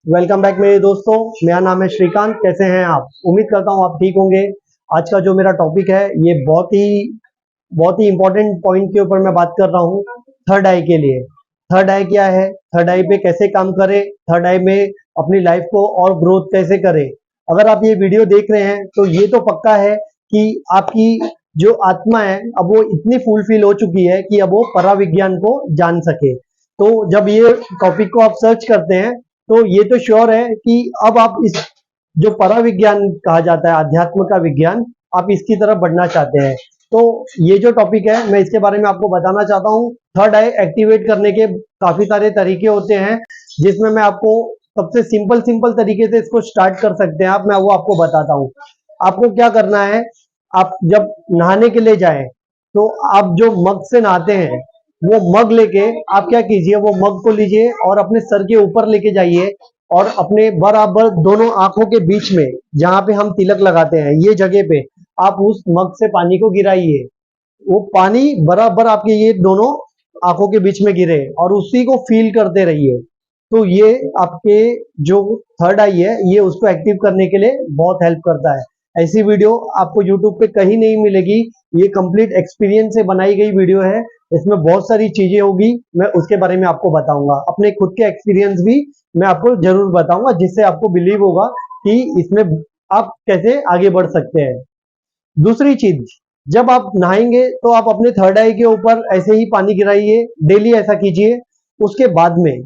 Welcome back मेरे दोस्तों। मेरा नाम है श्रीकांत। कैसे हैं आप? उम्मीद करता हूं आप ठीक होंगे। आज का जो मेरा टॉपिक है ये बहुत ही इंपॉर्टेंट पॉइंट के ऊपर मैं बात कर रहा हूं। थर्ड आई के लिए। थर्ड आई क्या है? थर्ड आई पे कैसे काम करें? थर्ड आई में अपनी लाइफ को और ग्रोथ कैसे करें? अगर आप ये वीडियो देख रहे हैं तो ये तो पक्का है कि आपकी जो आत्मा है अब वो इतनी फुलफिल हो चुकी है कि अब वो पराविज्ञान को जान सके। तो जब ये टॉपिक को आप सर्च करते हैं तो ये तो श्योर है कि अब आप इस जो पराविज्ञान कहा जाता है, अध्यात्म का विज्ञान, आप इसकी तरफ बढ़ना चाहते हैं। तो ये जो टॉपिक है मैं इसके बारे में आपको बताना चाहता हूँ। थर्ड आई एक्टिवेट करने के काफी सारे तरीके होते हैं, जिसमें मैं आपको सबसे सिंपल सिंपल तरीके से इसको स्टार्ट कर सकते हैं मैं वो आपको बताता हूँ। आपको क्या करना है, आप जब नहाने के लिए जाएं तो आप जो मग से नहाते हैं वो मग लेके आप क्या कीजिए, वो मग को लीजिए और अपने सर के ऊपर लेके जाइए और अपने बराबर दोनों आंखों के बीच में जहां पे हम तिलक लगाते हैं ये जगह पे आप उस मग से पानी को गिराइए। वो पानी बराबर आपके ये दोनों आंखों के बीच में गिरे और उसी को फील करते रहिए। तो ये आपके जो थर्ड आई है ये उसको एक्टिव करने के लिए बहुत हेल्प करता है। ऐसी वीडियो आपको YouTube पे कहीं नहीं मिलेगी। ये कंप्लीट एक्सपीरियंस से बनाई गई वीडियो है। इसमें बहुत सारी चीजें होगी, मैं उसके बारे में आपको बताऊंगा। अपने खुद के एक्सपीरियंस भी मैं आपको जरूर बताऊंगा, जिससे आपको बिलीव होगा कि इसमें आप कैसे आगे बढ़ सकते हैं। दूसरी चीज, जब आप नहाएंगे तो आप अपने थर्ड आई के ऊपर ऐसे ही पानी गिराइए। डेली ऐसा कीजिए। उसके बाद में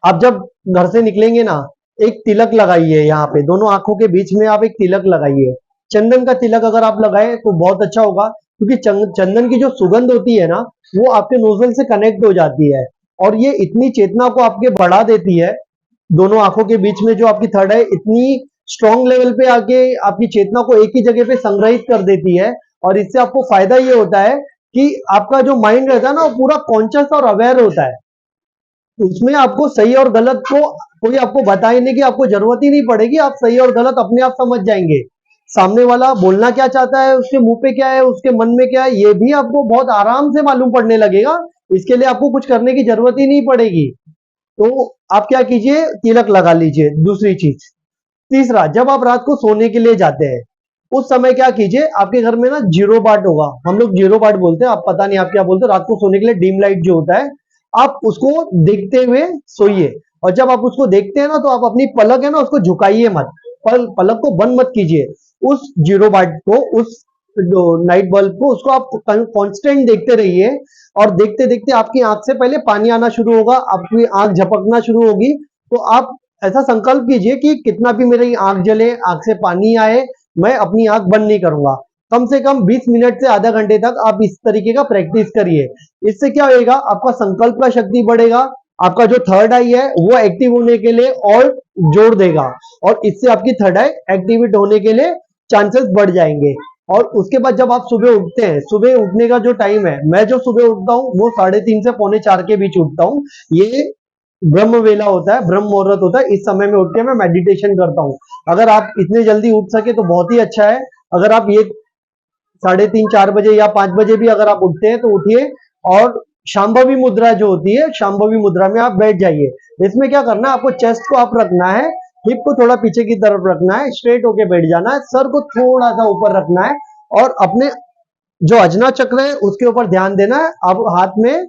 आप जब घर से निकलेंगे ना, एक तिलक लगाइए। यहाँ पे दोनों आंखों के बीच में आप एक तिलक लगाइए। चंदन का तिलक अगर आप लगाए तो बहुत अच्छा होगा, क्योंकि चंदन की जो सुगंध होती है ना वो आपके नोजल से कनेक्ट हो जाती है और ये इतनी चेतना को आपके बढ़ा देती है। दोनों आंखों के बीच में जो आपकी थर्ड आई इतनी स्ट्रॉन्ग लेवल पे आके आपकी चेतना को एक ही जगह पे संग्रहित कर देती है। और इससे आपको फायदा ये होता है कि आपका जो माइंड रहता है ना वो पूरा कॉन्शियस और अवेयर होता है। उसमें आपको सही और गलत को कोई आपको बताने की आपको जरूरत ही नहीं पड़ेगी। आप सही और गलत अपने आप समझ जाएंगे। सामने वाला बोलना क्या चाहता है, उसके मुंह पे क्या है, उसके मन में क्या है, ये भी आपको बहुत आराम से मालूम पड़ने लगेगा। इसके लिए आपको कुछ करने की जरूरत ही नहीं पड़ेगी। तो आप क्या कीजिए, तिलक लगा लीजिए। दूसरी चीज, तीसरा, जब आप रात को सोने के लिए जाते हैं उस समय क्या कीजिए, आपके घर में ना जीरो बाट होगा, हम लोग जीरो बाट बोलते हैं, आप पता नहीं आप क्या बोलते हो। रात को सोने के लिए डिम लाइट जो होता है आप उसको देखते हुए सोइए। और जब आप उसको देखते हैं ना तो आप अपनी पलक है ना उसको झुकाइए मत। पलक को बंद मत कीजिए। उस जीरो बाट को, उस नाइट बल्ब को, उसको आप कांस्टेंट देखते रहिए। और देखते देखते आपकी आंख से पहले पानी आना शुरू होगा, आपकी आंख झपकना शुरू होगी। तो आप ऐसा संकल्प कीजिए कि कितना भी मेरी आंख जले, आंख से पानी आए, मैं अपनी आंख बंद नहीं करूंगा। कम से कम 20 मिनट से आधा घंटे तक आप इस तरीके का प्रैक्टिस करिए। इससे क्या होगा, आपका संकल्प का शक्ति बढ़ेगा, आपका जो थर्ड आई है वो एक्टिव होने के लिए और जोड़ देगा और इससे आपकी थर्ड आई एक्टिवेट होने के लिए चांसेस बढ़ जाएंगे। और उसके बाद जब आप सुबह उठते हैं, सुबह उठने का जो टाइम है, मैं जो सुबह उठता हूँ वो 3:30 से पौने 4 के बीच उठता हूँ। ये ब्रह्म वेला होता है, ब्रह्म मुहूर्त होता है। इस समय में उठ के मैं मेडिटेशन करता हूँ। अगर आप इतने जल्दी उठ सके तो बहुत ही अच्छा है। अगर आप ये 3:30 4 बजे या 5 बजे भी अगर आप उठते हैं तो उठिए और शांभवी मुद्रा जो होती है, शांभवी मुद्रा में आप बैठ जाइए। इसमें क्या करना है, आपको चेस्ट को आप रखना है, हिप को थोड़ा पीछे की तरफ रखना है, स्ट्रेट होके बैठ जाना है, सर को थोड़ा सा ऊपर रखना है और अपने जो अजना चक्र है उसके ऊपर ध्यान देना है। अब हाथ में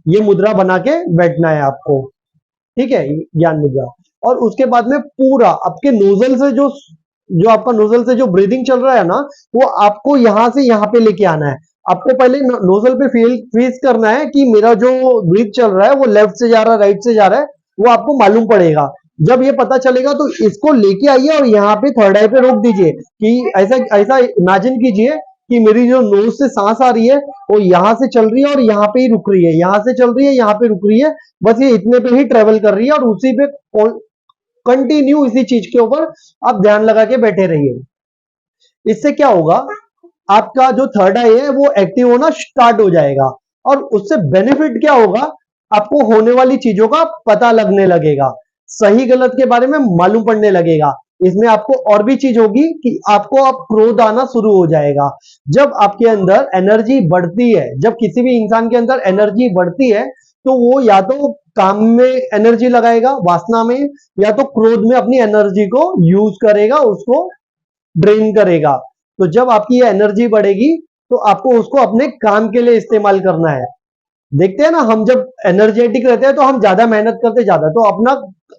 ये मुद्रा बना के बैठना है आपको, ठीक है, ज्ञान मुद्रा। और उसके बाद में पूरा आपके नोजल से जो जो आपका नोजल से जो ब्रीदिंग चल रहा है ना वो आपको यहां से यहां पे लेके आना है। आपको पहले नोजल पे फील करना है कि मेरा जो ब्रीथ चल रहा है वो लेफ्ट से जा रहा है, राइट से जा रहा है, वो आपको मालूम पड़ेगा। जब ये पता चलेगा तो इसको लेके आइए और यहाँ पे थर्ड आई पे रोक दीजिए कि ऐसा ऐसा इमेजिन कीजिए कि मेरी जो नोज से सांस आ रही है वो यहां से चल रही है और यहाँ पे ही रुक रही है, यहां से चल रही है, यहाँ पे रुक रही है, बस ये इतने पे ही ट्रेवल कर रही है और उसी पे कंटिन्यू इसी चीज के ऊपर आप ध्यान लगा के बैठे रहिए। इससे क्या होगा, आपका जो थर्ड आई है वो एक्टिव होना स्टार्ट हो जाएगा और उससे बेनिफिट क्या होगा, आपको होने वाली चीजों का पता लगने लगेगा, सही गलत के बारे में मालूम पड़ने लगेगा। इसमें आपको और भी चीज होगी कि आपको अब क्रोध आना शुरू हो जाएगा। जब आपके अंदर एनर्जी बढ़ती है, जब किसी भी इंसान के अंदर एनर्जी बढ़ती है तो वो या तो काम में एनर्जी लगाएगा वासना में, या तो क्रोध में अपनी एनर्जी को यूज करेगा, उसको ड्रेन करेगा। तो जब आपकी ये एनर्जी बढ़ेगी तो आपको उसको अपने काम के लिए इस्तेमाल करना है। देखते हैं ना, हम जब एनर्जेटिक रहते हैं तो हम ज्यादा मेहनत करते ज्यादा, तो अपना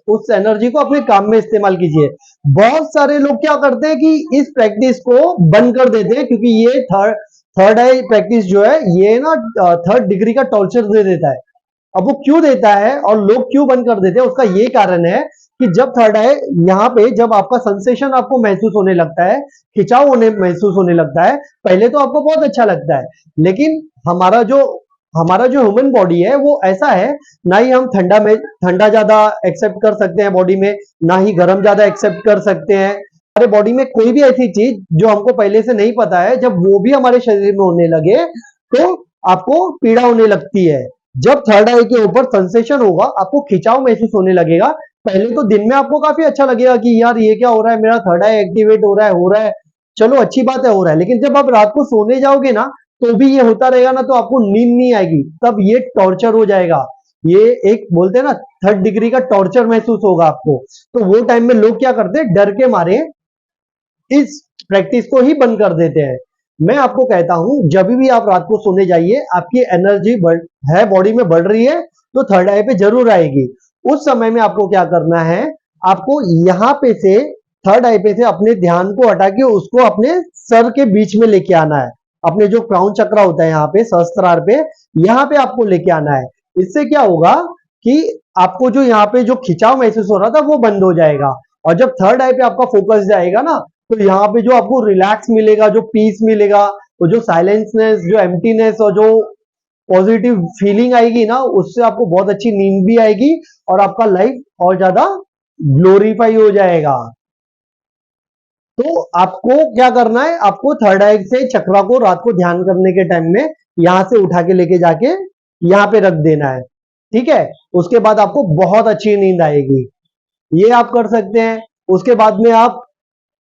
उस एनर्जी को अपने काम में इस्तेमाल कीजिए। बहुत सारे लोग क्या करते हैं कि इस प्रैक्टिस को बंद कर देते हैं, क्योंकि ये थर्ड आई प्रैक्टिस जो है ये ना थर्ड डिग्री का टॉर्चर दे देता है। अब वो क्यों देता है और लोग क्यों बंद कर देते हैं, उसका ये कारण है कि जब थर्ड आई यहाँ पे जब आपका सेंसेशन आपको महसूस होने लगता है, खिंचाव होने महसूस होने लगता है, पहले तो आपको बहुत अच्छा लगता है, लेकिन हमारा जो ह्यूमन बॉडी है वो ऐसा है, ना ही हम ठंडा ज्यादा एक्सेप्ट कर सकते हैं बॉडी में, ना ही गर्म ज्यादा एक्सेप्ट कर सकते हैं। हमारे बॉडी में कोई भी ऐसी चीज जो हमको पहले से नहीं पता है, जब वो भी हमारे शरीर में होने लगे तो आपको पीड़ा होने लगती है। जब थर्ड आई के ऊपर सेंसेशन होगा, आपको खिंचाव महसूस होने लगेगा। पहले तो दिन में आपको काफी अच्छा लगेगा कि यार ये क्या हो रहा है, मेरा थर्ड आई एक्टिवेट हो रहा है, चलो अच्छी बात है, हो रहा है। लेकिन जब आप रात को सोने जाओगे ना, तो भी ये होता रहेगा ना, तो आपको नींद नहीं आएगी, तब ये टॉर्चर हो जाएगा। ये एक बोलते हैं ना, थर्ड डिग्री का टॉर्चर महसूस होगा आपको। तो वो टाइम में लोग क्या करते हैं, डर के मारे इस प्रैक्टिस को ही बंद कर देते हैं। मैं आपको कहता हूं, जब भी आप रात को सोने जाइए, आपकी एनर्जी है बॉडी में बढ़ रही है, तो थर्ड आई पे जरूर आएगी। उस समय में आपको क्या करना है, आपको यहाँ पे से थर्ड आई पे से अपने ध्यान को हटा के उसको अपने सर के बीच में लेके आना है। अपने जो क्राउन चक्र होता है यहाँ पे सहस्त्रार पे, यहाँ पे आपको लेके आना है। इससे क्या होगा कि आपको जो यहाँ पे जो खिंचाव महसूस हो रहा था वो बंद हो जाएगा। और जब थर्ड आई पे आपका फोकस जाएगा ना, तो यहाँ पे जो आपको रिलैक्स मिलेगा, जो पीस मिलेगा, वो जो साइलेंसनेस, जो एम्प्टीनेस और जो पॉजिटिव फीलिंग आएगी ना, उससे आपको बहुत अच्छी नींद भी आएगी और आपका लाइफ और ज्यादा ग्लोरीफाई हो जाएगा। तो आपको क्या करना है, आपको थर्ड आई से चक्रा को रात को ध्यान करने के टाइम में यहां से उठा के लेके जाके यहाँ पे रख देना है। ठीक है, उसके बाद आपको बहुत अच्छी नींद आएगी। ये आप कर सकते हैं। उसके बाद में आप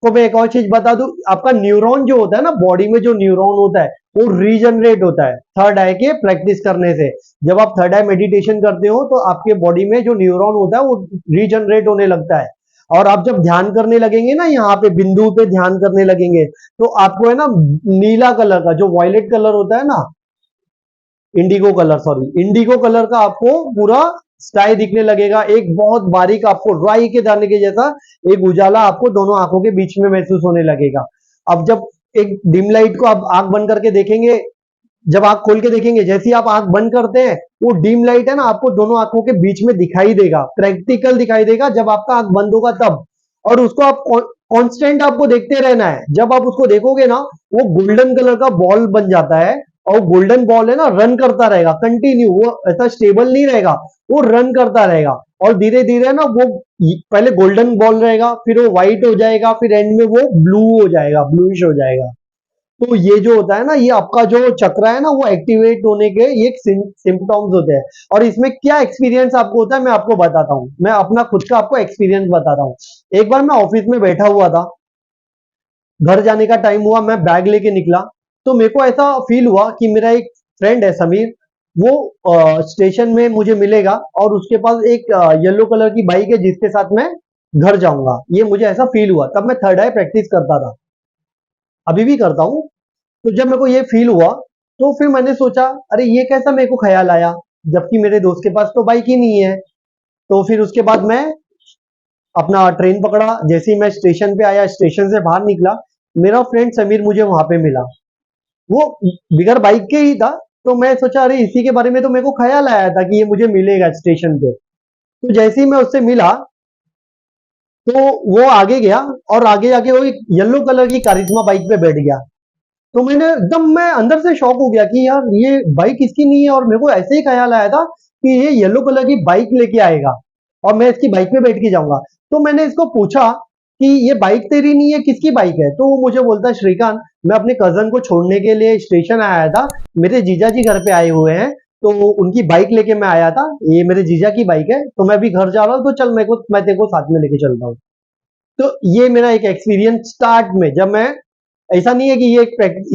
को मैं एक और चीज बता दूं, आपका न्यूरॉन जो होता है ना, बॉडी में जो न्यूरॉन होता है वो रीजनरेट होता है थर्ड आई के प्रैक्टिस करने से। जब आप थर्ड आई मेडिटेशन करते हो तो आपके बॉडी में जो न्यूरॉन होता है वो रीजनरेट होने लगता है। और आप जब ध्यान करने लगेंगे ना, यहाँ पे बिंदु पे ध्यान करने लगेंगे, तो आपको है ना नीला कलर का जो वॉयलेट कलर होता है ना, Indigo colour, sorry, Indigo colour का आपको पूरा स्काई दिखने लगेगा। एक बहुत बारीक आपको राई के दाने के जैसा एक उजाला आपको दोनों आंखों के बीच में महसूस होने लगेगा। अब जब एक डिम लाइट को आप आंख बंद करके देखेंगे, जब आंख खोल के देखेंगे, जैसे ही आप आंख बंद करते हैं, वो डिम लाइट है ना आपको दोनों आंखों के बीच में दिखाई देगा, प्रैक्टिकल दिखाई देगा जब आपका आंख बंद होगा तब। और उसको आप कांस्टेंट आपको देखते रहना है। जब आप उसको देखोगे ना, वो गोल्डन कलर का बॉल बन जाता है, और गोल्डन बॉल है ना, रन करता रहेगा कंटिन्यू, वो ऐसा स्टेबल नहीं रहेगा, वो रन करता रहेगा। और धीरे धीरे ना वो पहले गोल्डन बॉल रहेगा, फिर वो व्हाइट हो जाएगा, फिर एंड में वो ब्लू हो जाएगा, ब्लूइश हो जाएगा। तो ये जो होता है ना, ये आपका जो चक्र है ना, वो एक्टिवेट होने के ये सिम्टम्स होते हैं। और इसमें क्या एक्सपीरियंस आपको होता है, मैं आपको बताता हूँ। मैं अपना खुद का आपको एक्सपीरियंस बताता हूँ। एक बार मैं ऑफिस में बैठा हुआ था, घर जाने का टाइम हुआ, मैं बैग लेके निकला, तो मेरे को ऐसा फील हुआ कि मेरा एक फ्रेंड है समीर, वो स्टेशन में मुझे मिलेगा और उसके पास एक येलो कलर की बाइक है जिसके साथ मैं घर जाऊंगा। ये मुझे ऐसा फील हुआ, तब मैं थर्ड आई प्रैक्टिस करता था, अभी भी करता हूँ। तो जब मेरे को ये फील हुआ, तो फिर मैंने सोचा, अरे ये कैसा मेरे को ख्याल आया, जबकि मेरे दोस्त के पास तो बाइक ही नहीं है। तो फिर उसके बाद मैं अपना ट्रेन पकड़ा, जैसे ही मैं स्टेशन पे आया, स्टेशन से बाहर निकला, मेरा फ्रेंड समीर मुझे वहां पे मिला। वो बिगर बाइक के ही था। तो मैं सोचा, अरे इसी के बारे में तो मेरे को ख्याल आया था कि ये मुझे मिलेगा स्टेशन पे। तो जैसे ही मैं उससे मिला, तो वो आगे गया, और आगे जाके वो एक येलो कलर की कारिश्मा बाइक पे बैठ गया। तो मैं अंदर से शॉक हो गया कि यार ये बाइक इसकी नहीं है, और मेरे को ऐसे ही ख्याल आया था कि ये येलो कलर की बाइक लेके आएगा और मैं इसकी बाइक पे बैठ के जाऊंगा। तो मैंने इसको पूछा कि ये बाइक तेरी नहीं है, किसकी बाइक है? तो वो मुझे बोलता है, श्रीकांत, मैं अपने कजन को छोड़ने के लिए स्टेशन आया था, मेरे जीजा जी घर पे आए हुए हैं, तो उनकी बाइक लेके मैं आया था, ये मेरे जीजा की बाइक है, तो मैं भी घर जा रहा हूँ, तो चल मैं तेरे को साथ में लेके चलता हूँ। तो ये मेरा एक एक्सपीरियंस स्टार्ट में, जब मैं, ऐसा नहीं है कि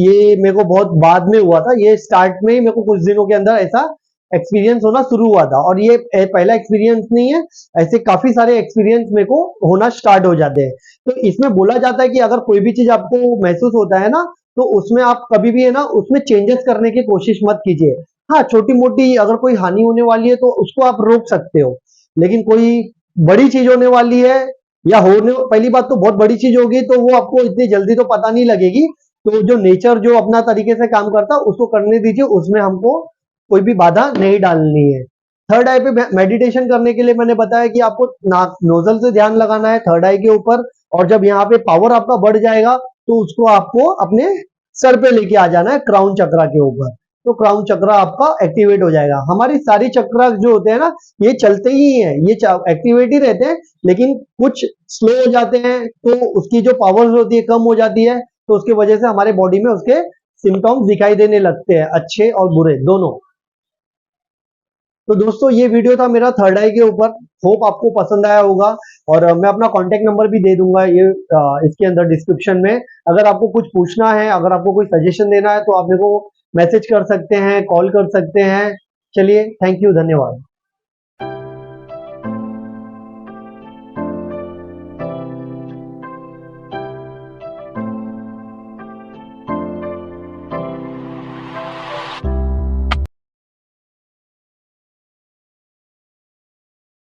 ये मेरे को बहुत बाद में हुआ था, ये स्टार्ट में ही मेरे को कुछ दिनों के अंदर ऐसा एक्सपीरियंस होना शुरू हुआ था, और ये पहला एक्सपीरियंस नहीं है, ऐसे काफी सारे एक्सपीरियंस मेरे को होना स्टार्ट हो जाते हैं। तो इसमें बोला जाता है कि अगर कोई भी चीज आपको महसूस होता है ना, तो उसमें आप कभी भी है ना उसमें चेंजेस करने की कोशिश मत कीजिए। हाँ, छोटी मोटी अगर कोई हानि होने वाली है तो उसको आप रोक सकते हो, लेकिन कोई बड़ी चीज होने वाली है या होने, पहली बात तो बहुत बड़ी चीज होगी तो वो आपको इतनी जल्दी तो पता नहीं लगेगी। तो जो नेचर जो अपना तरीके से काम करता है उसको करने दीजिए, उसमें हमको कोई भी बाधा नहीं डालनी है। थर्ड आई पे मेडिटेशन करने के लिए मैंने बताया कि आपको नाक नोजल से ध्यान लगाना है थर्ड आई के ऊपर, और जब यहाँ पे पावर आपका बढ़ जाएगा तो उसको आपको अपने सर पे लेके आ जाना है क्राउन चक्रा के ऊपर। तो क्राउन चक्रा आपका एक्टिवेट हो जाएगा। हमारी सारी चक्रा जो होते हैं ना, ये चलते ही हैं, ये एक्टिवेट ही रहते हैं, लेकिन कुछ स्लो हो जाते हैं तो उसकी जो पावर्स होती है कम हो जाती है, तो उसकी वजह से हमारे बॉडी में उसके सिम्टम्स दिखाई देने लगते हैं, अच्छे और बुरे दोनों। तो दोस्तों ये वीडियो था मेरा थर्ड आई के ऊपर, होप आपको पसंद आया होगा। और मैं अपना कॉन्टेक्ट नंबर भी दे दूंगा ये इसके अंदर डिस्क्रिप्शन में। अगर आपको कुछ पूछना है, अगर आपको कोई सजेशन देना है तो आप मेरे को मैसेज कर सकते हैं, कॉल कर सकते हैं। चलिए, थैंक यू, धन्यवाद।